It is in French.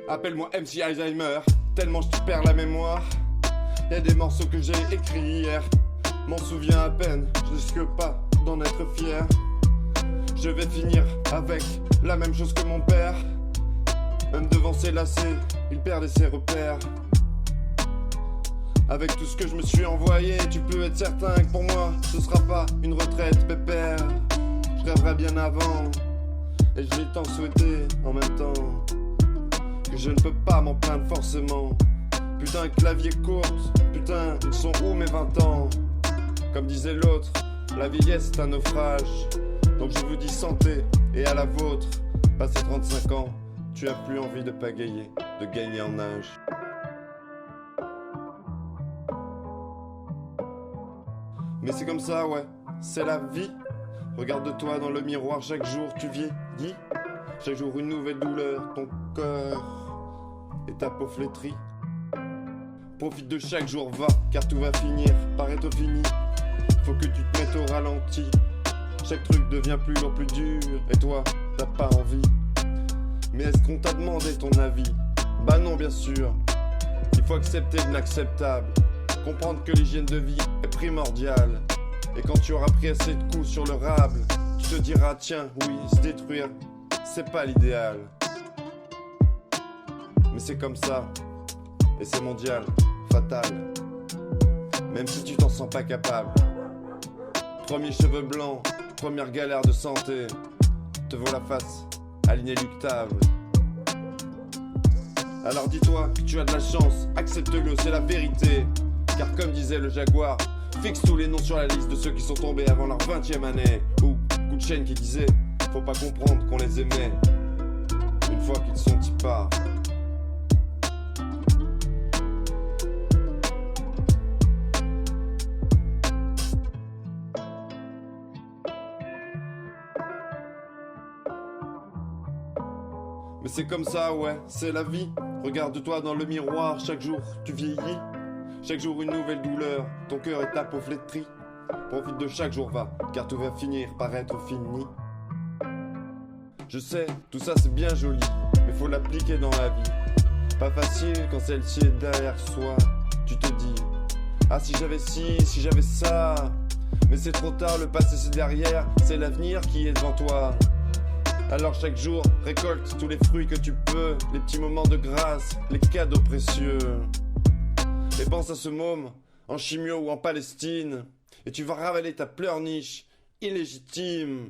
Appelle-moi MC Alzheimer, tellement je perds la mémoire. Y'a des morceaux que j'ai écrits hier, m'en souviens à peine, je risque pas d'en être fier. Je vais finir avec la même chose que mon père. Même devant ses lacets, il perdait ses repères. Avec tout ce que je me suis envoyé, tu peux être certain que pour moi, ce sera pas une retraite pépère. Je rêverai bien avant, et je l'ai tant souhaité en même temps, que je ne peux pas m'en plaindre forcément. Putain, clavier courte, putain, ils sont où mes 20 ans? Comme disait l'autre, la vieillesse est un naufrage. Donc je vous dis santé, et à la vôtre. Passé 35 ans, tu as plus envie de pagayer, de gagner en âge. Mais c'est comme ça, ouais, c'est la vie. Regarde-toi dans le miroir, chaque jour tu vieillis. Chaque jour une nouvelle douleur, ton cœur et ta peau flétrie. Profite de chaque jour, va, car tout va finir par être fini. Faut que tu te mettes au ralenti. Chaque truc devient plus lourd, plus dur, et toi, t'as pas envie. Mais est-ce qu'on t'a demandé ton avis? Bah non, bien sûr. Il faut accepter l'inacceptable. Comprendre que l'hygiène de vie est primordiale. Et quand tu auras pris assez de coups sur le rable, tu te diras, tiens, oui, se détruire, c'est pas l'idéal. Mais c'est comme ça, et c'est mondial, fatal. Même si tu t'en sens pas capable. Premier cheveux blancs, première galère de santé, te vaut la face à l'inéluctable. Alors dis-toi que tu as de la chance, accepte-le, c'est la vérité. Car comme disait le Jaguar, fixe tous les noms sur la liste de ceux qui sont tombés avant leur 20e année. Ou Coup de chaîne qui disait, faut pas comprendre qu'on les aimait une fois qu'ils sont y parts. Mais c'est comme ça, ouais, c'est la vie. Regarde-toi dans le miroir, chaque jour tu vieillis. Chaque jour une nouvelle douleur, ton cœur et ta peau flétrie. Profite de chaque jour, va, car tout va finir par être fini. Je sais, tout ça c'est bien joli, mais faut l'appliquer dans la vie. Pas facile quand celle-ci est derrière soi. Tu te dis, ah si j'avais ci, si j'avais ça. Mais c'est trop tard, le passé c'est derrière, c'est l'avenir qui est devant toi. Alors chaque jour, récolte tous les fruits que tu peux, les petits moments de grâce, les cadeaux précieux. Et pense à ce môme, en chimio ou en Palestine, et tu vas ravaler ta pleurniche illégitime.